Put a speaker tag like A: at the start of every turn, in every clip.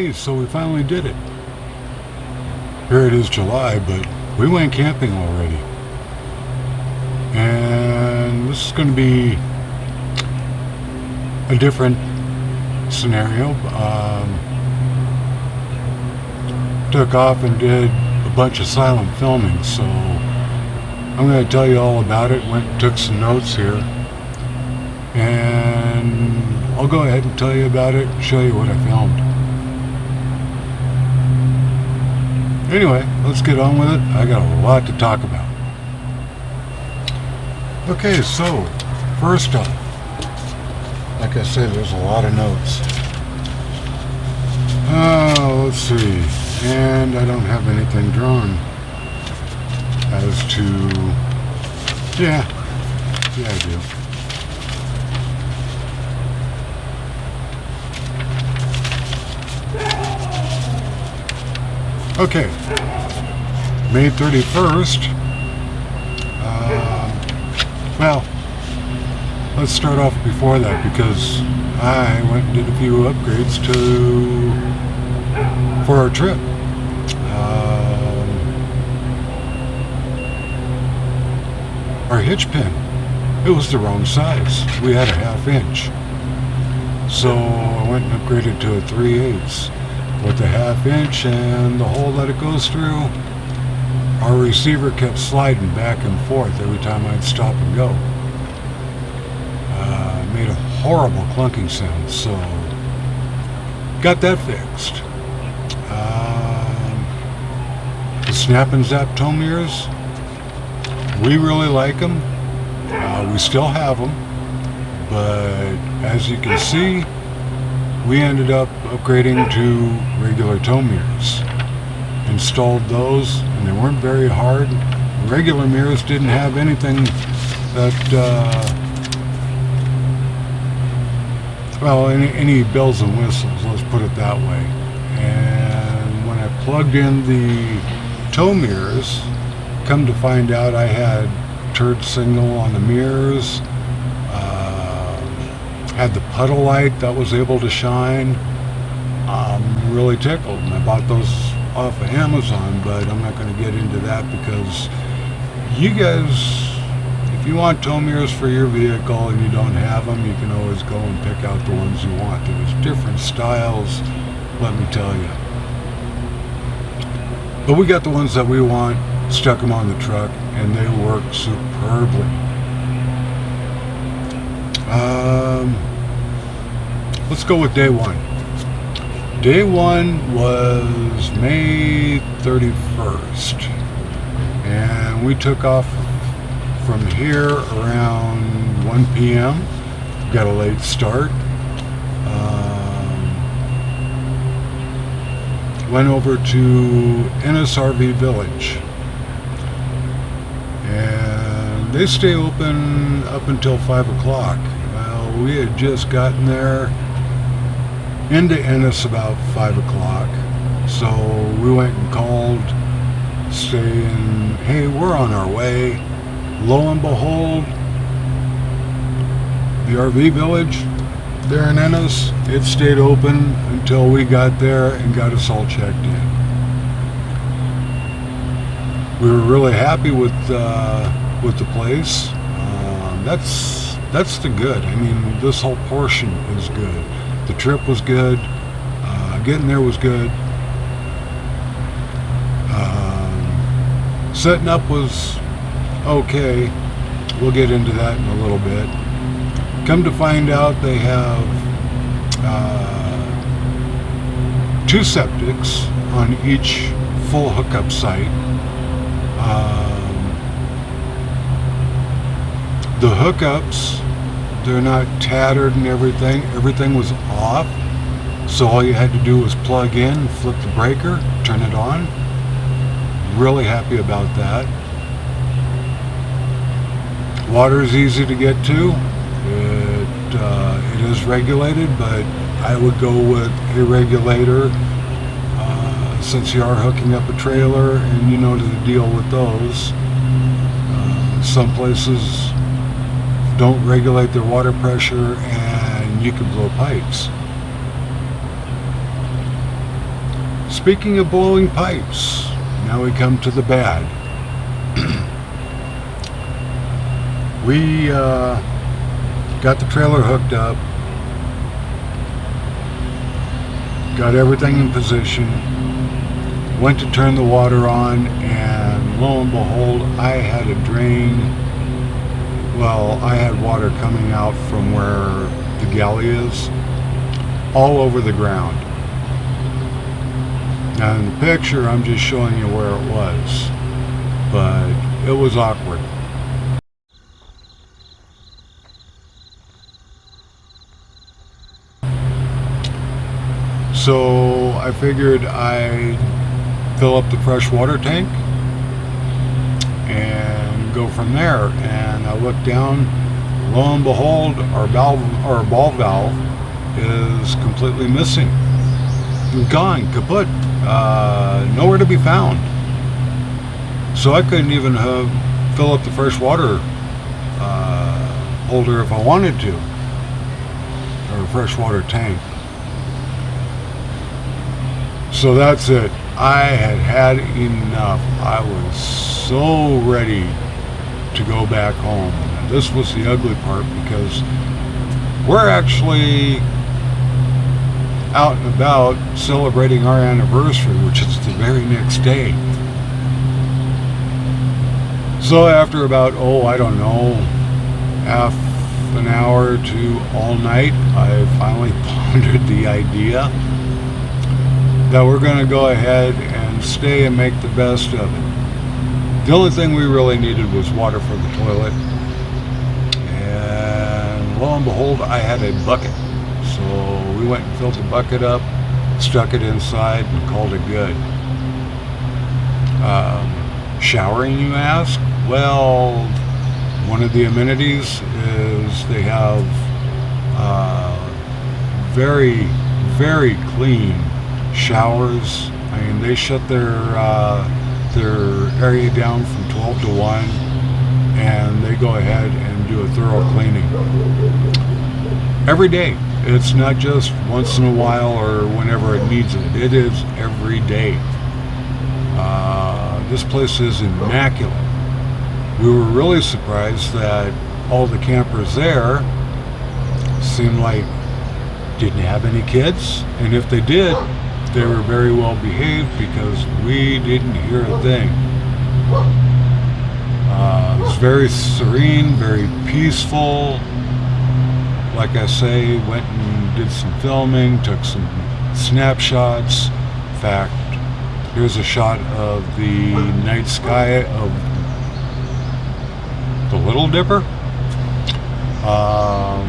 A: days, so we finally did it. Here it is July, but we went camping already. And this is going to be a different scenario. Took off and did a bunch of silent filming, so I'm going to tell you all about it. Went and took some notes here, and I'll go ahead and tell you about it and show you what I filmed. Anyway, let's get on with it. I got a lot to talk about. Okay, so first up, like I said, there's a lot of notes. Let's see. And I don't have anything drawn as to, yeah, I do. Okay, May 31st. Well, let's start off before that, because I went and did a few upgrades for our trip. Our hitch pin, it was the wrong size. We had a 1/2 inch. So I went and upgraded to a 3/8 with the 1/2 inch, and the hole that it goes through, our receiver kept sliding back and forth every time I'd stop and go. Made a horrible clunking sound, so got that fixed. The snap and zap tow mirrors, we really like them. We still have them, but as you can see, we ended up upgrading to regular tow mirrors. Installed those, and they weren't very hard. Regular mirrors didn't have anything that, well, any bells and whistles, let's put it that way. And when I plugged in the tow mirrors, come to find out I had turd signal on the mirrors, had the puddle light that was able to shine. I'm really tickled, and I bought those off of Amazon, but I'm not going to get into that because you guys, if you want tow mirrors for your vehicle and you don't have them, you can always go and pick out the ones you want. There's different styles, let me tell you. But we got the ones that we want, stuck them on the truck, and they work superbly. Let's go with day one. Day one was May 31st, and we took off from here around 1 p.m. Got a late start. Went over to Ennis RV Village, and they stay open up until 5 o'clock. Well, we had just gotten there into Ennis about 5 o'clock, so we went and called saying, hey, we're on our way. Lo and behold, the RV Village there in Ennis, it stayed open until we got there and got us all checked in. We were really happy with the place. That's the good. I mean, this whole portion is good. The trip was good. Getting there was good. Setting up was okay. We'll get into that in a little bit. Come to find out, they have 2 septics on each full hookup site. The hookups, they're not tattered and everything. Everything was off. So all you had to do was plug in, flip the breaker, turn it on. Really happy about that. Water is easy to get to. It is regulated, but I would go with a regulator since you are hooking up a trailer, and you know the deal with those. Some places don't regulate their water pressure, and you can blow pipes. Speaking of blowing pipes, now we come to the bad. We got the trailer hooked up, got everything in position, went to turn the water on, and lo and behold, I had a drain. Well, I had water coming out from where the galley is, all over the ground. Now in the picture, I'm just showing you where it was, but it was awkward. So I figured I'd fill up the freshwater tank and go from there. And I looked down, lo and behold, our ball valve is completely missing. Gone, kaput, nowhere to be found. So I couldn't even fill up the freshwater holder if I wanted to, or a freshwater tank. So that's it. I had enough. I was so ready to go back home. And this was the ugly part, because we're actually out and about celebrating our anniversary, which is the very next day. So after about, I don't know, half an hour to all night, I finally pondered the idea that we're going to go ahead and stay and make the best of it. The only thing we really needed was water for the toilet, and lo and behold, I had a bucket. So we went and filled the bucket up, stuck it inside, and called it good. Showering, you ask? Well, one of the amenities is they have very, very clean showers. I mean, they shut their area down from 12 to 1, and they go ahead and do a thorough cleaning every day. It's not just once in a while or whenever it needs it. It is every day. This place is immaculate. We were really surprised that all the campers there seemed like didn't have any kids, and if they did, they were very well behaved, because we didn't hear a thing. It was very serene, very peaceful. Like I say, went and did some filming, took some snapshots. In fact, here's a shot of the night sky of the Little Dipper. A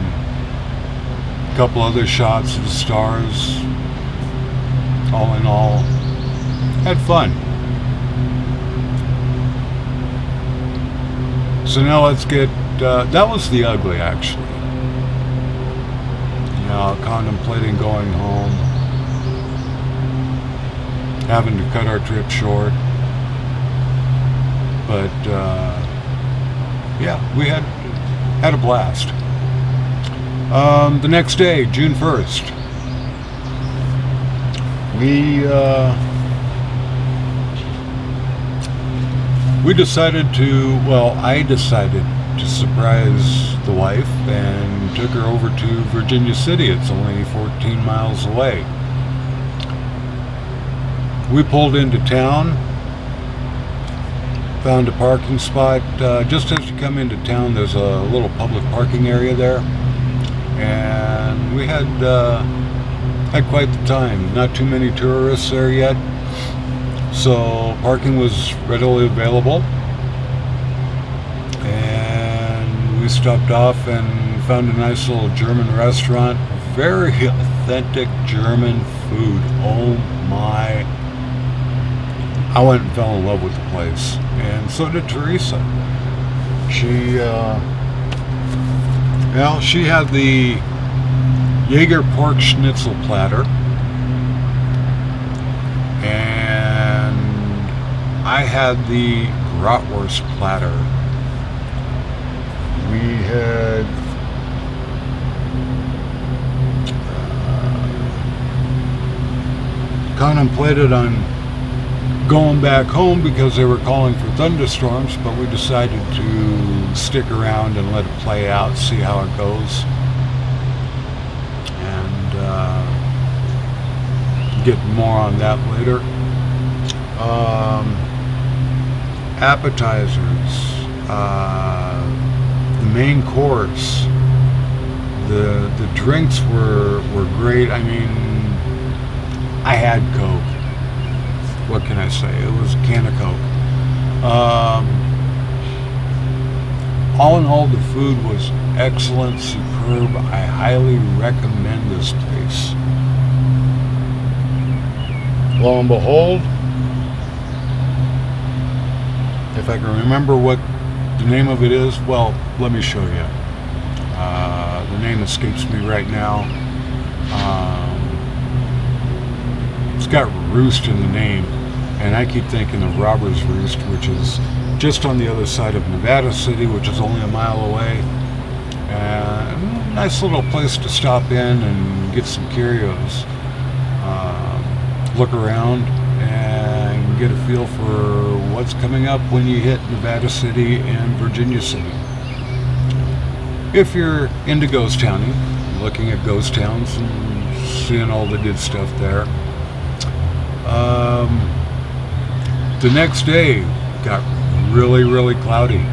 A: couple other shots of the stars. All in all, had fun. So now let's get, that was the ugly, actually. Now contemplating going home, having to cut our trip short, but yeah, we had a blast. The next day, June 1st, we decided to, I decided to surprise the wife and took her over to Virginia City. It's only 14 miles away. We pulled into town, found a parking spot. Just as you come into town, there's a little public parking area there, and we had quite the time. Not too many tourists there yet, so parking was readily available, and we stopped off and found a nice little German restaurant. Very authentic German food. Oh my. I went and fell in love with the place, and so did Teresa. She had the Jaeger pork schnitzel platter, and I had the bratwurst platter. We had contemplated on going back home because they were calling for thunderstorms, but we decided to stick around and let it play out, see how it goes, and get more on that later. Appetizers, the main course, the drinks were great. I mean, I had Coke. What can I say? It was a can of Coke. All in all, the food was excellent, superb. I highly recommend this place. Lo and behold, if I can remember what the name of it is, well, let me show you. The name escapes me right now. It's got Roost in the name, and I keep thinking of Robbers Roost, which is just on the other side of Nevada City, which is only a mile away. Nice little place to stop in and get some curios, look around, and get a feel for what's coming up when you hit Nevada City and Virginia City. If you're into ghost towning, looking at ghost towns and seeing all the good stuff there. The next day got really, really cloudy,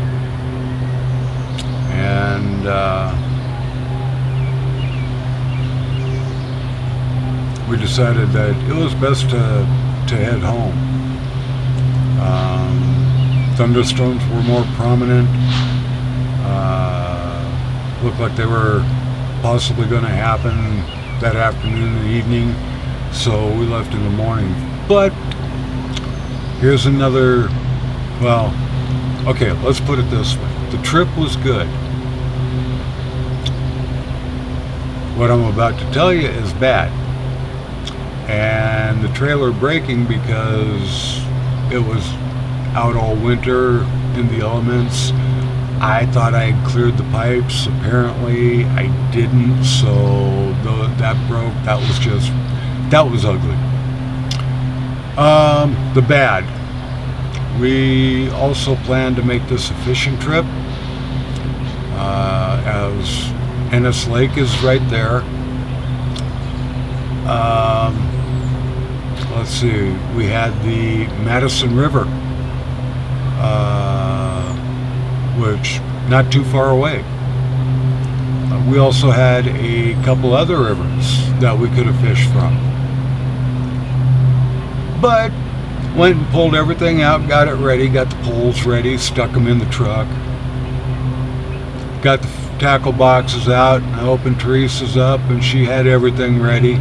A: and we decided that it was best to head home. Thunderstorms were more prominent. Looked like they were possibly going to happen that afternoon and evening, so we left in the morning. But here's another, well, okay, let's put it this way. The trip was good. What I'm about to tell you is bad. And the trailer breaking because it was out all winter in the elements. I thought I had cleared the pipes. Apparently I didn't, so that broke. That was ugly. The bad. We also planned to make this a fishing trip, as Ennis Lake is right there. Let's see, we had the Madison River, which not too far away. We also had a couple other rivers that we could have fished from. But went and pulled everything out, got it ready, got the poles ready, stuck them in the truck. Got the tackle boxes out, I opened Teresa's up and she had everything ready.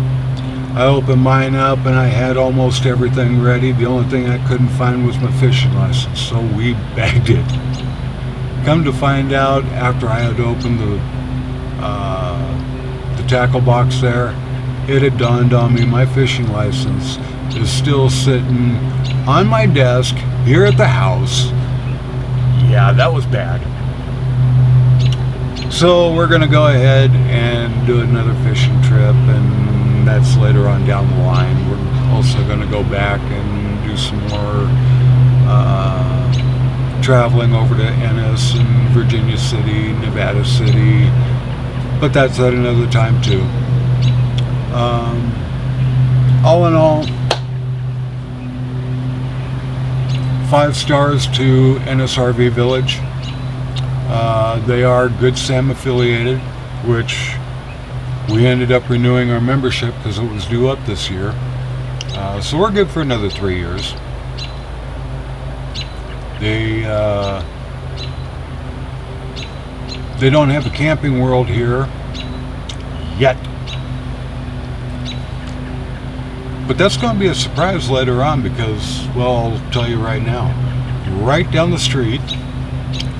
A: I opened mine up and I had almost everything ready. The only thing I couldn't find was my fishing license, so we bagged it. Come to find out, after I had opened the tackle box there, it had dawned on me my fishing license is still sitting on my desk here at the house. Yeah, that was bad. So we're going to go ahead and do another fishing trip, and that's later on down the line. We're also going to go back and do some more traveling over to Ennis and Virginia City, Nevada City, but that's at another time too. All in all, 5 stars to Ennis RV Village. They are Good Sam affiliated, which we ended up renewing our membership because it was due up this year. So we're good for another 3 years. They don't have a camping world here yet. But that's going to be a surprise later on because, well, I'll tell you right now. Right down the street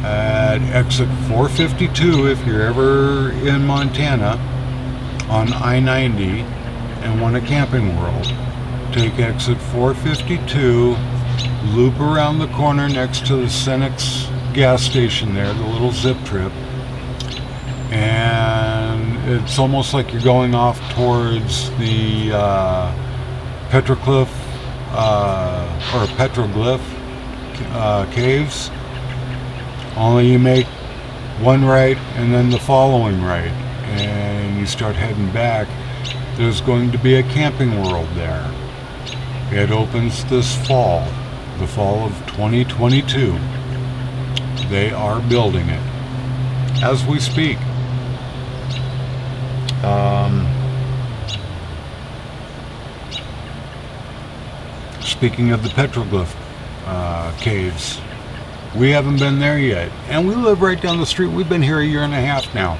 A: at exit 452, if you're ever in Montana on I-90 and want a camping world, take exit 452, loop around the corner next to the Cenex gas station there, the little zip trip, and it's almost like you're going off towards the petroglyph caves. Only you make one right and then the following right, and you start heading back. There's going to be a camping world there. It opens this fall, the fall of 2022. They are building it as we speak. Speaking of the petroglyph caves, we haven't been there yet, and we live right down the street. We've been here a year and a half now.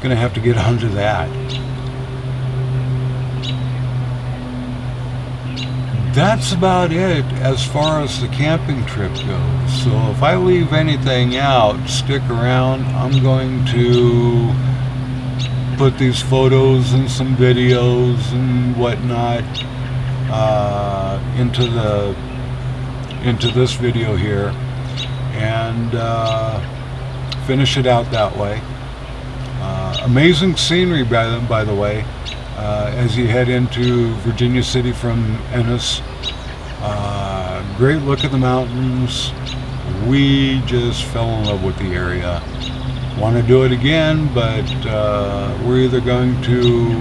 A: Gonna have to get onto that. That's about it as far as the camping trip goes. So if I leave anything out, stick around. I'm going to put these photos and some videos and whatnot into this video here, and finish it out that way. Amazing scenery, by the way, as you head into Virginia City from Ennis. Great look at the mountains. We just fell in love with the area. Want to do it again, but we're either going to,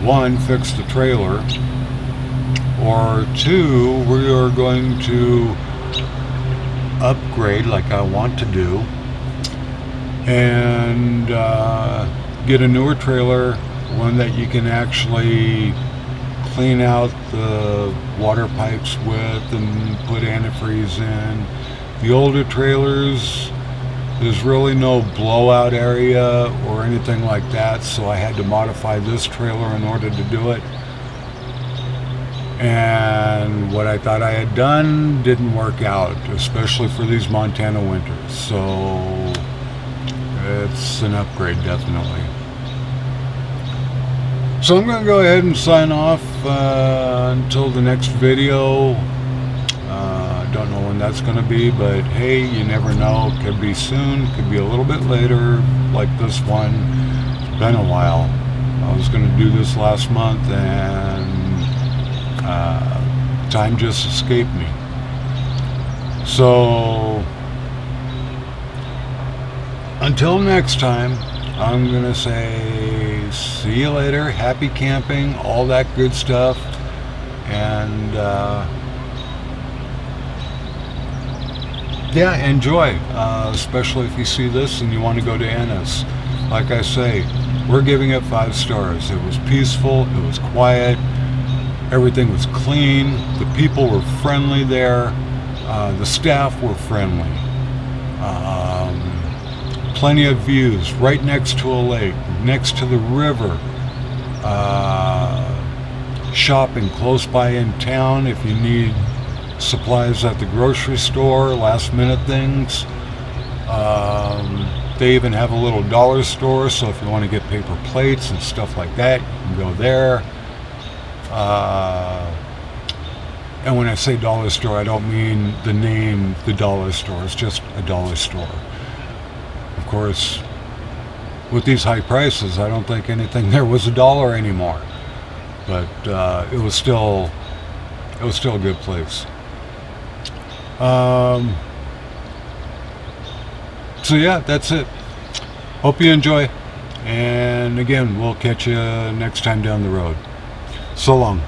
A: one, fix the trailer, or two, we are going to upgrade like I want to do, and get a newer trailer, one that you can actually clean out the water pipes with and put antifreeze in. The older trailers, there's really no blowout area or anything like that, so I had to modify this trailer in order to do it. And what I thought I had done didn't work out, especially for these Montana winters. So it's an upgrade, definitely. So I'm going to go ahead and sign off until the next video. Don't know when that's going to be, but hey, you never know. Could be soon, could be a little bit later, like this one. It's been a while. I was going to do this last month, and time just escaped me. So until next time, I'm going to say see you later, happy camping, all that good stuff, and yeah, enjoy, especially if you see this and you want to go to Ennis. Like I say, we're giving it 5 stars. It was peaceful, it was quiet, everything was clean, the people were friendly there, the staff were friendly, plenty of views, right next to a lake, next to the river, shopping close by in town if you need supplies at the grocery store, last minute things. They even have a little dollar store, so if you want to get paper plates and stuff like that, you can go there. And when I say dollar store, I don't mean the name, the dollar store. It's just a dollar store. Of course, with these high prices, I don't think anything there was $1 anymore. But it was still a good place. So yeah, that's it. Hope you enjoy, and again, we'll catch you next time down the road. So long.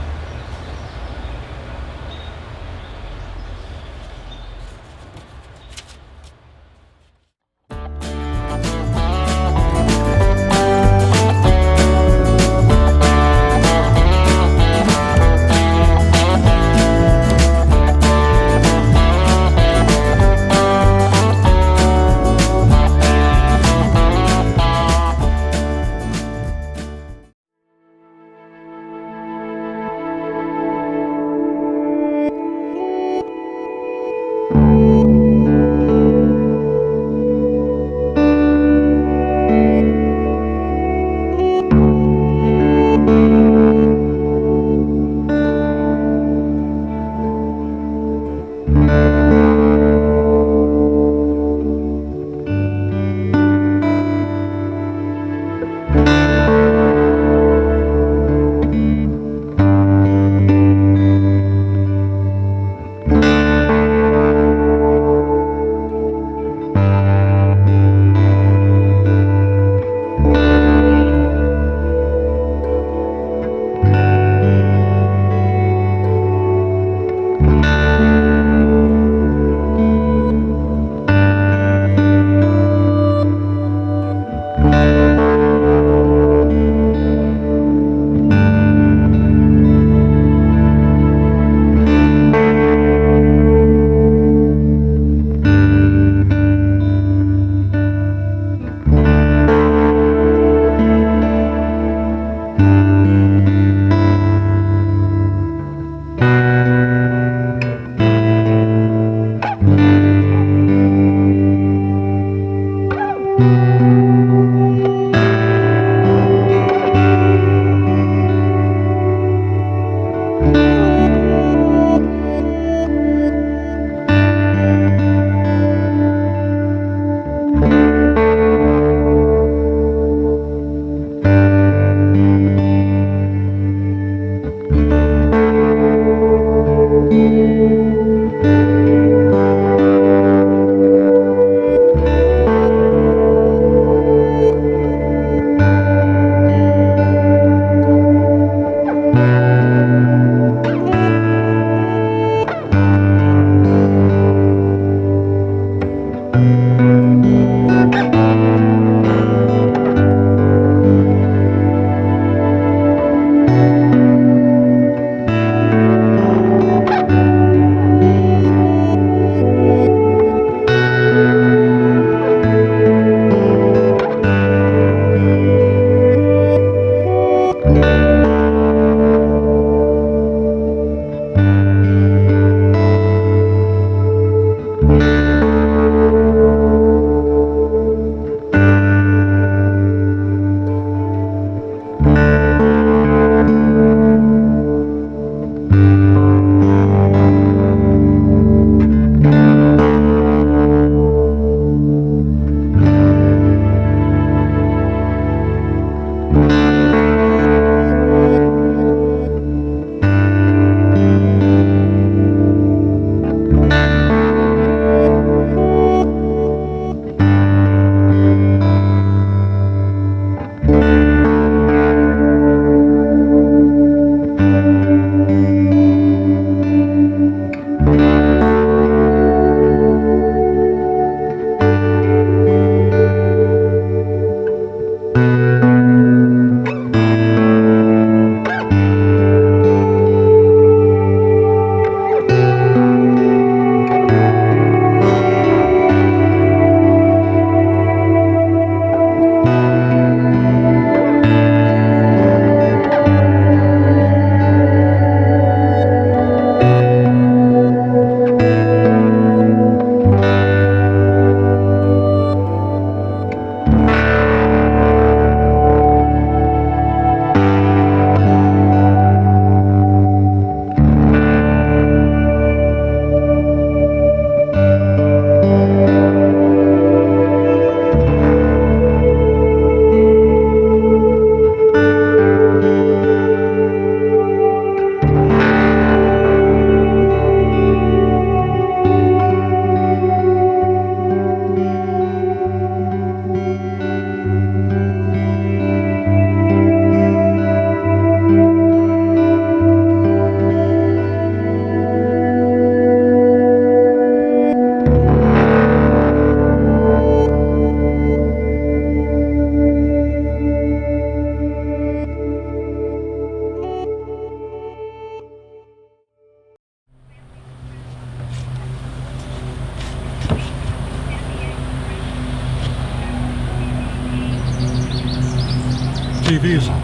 A: TV's on.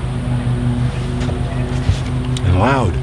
A: And loud.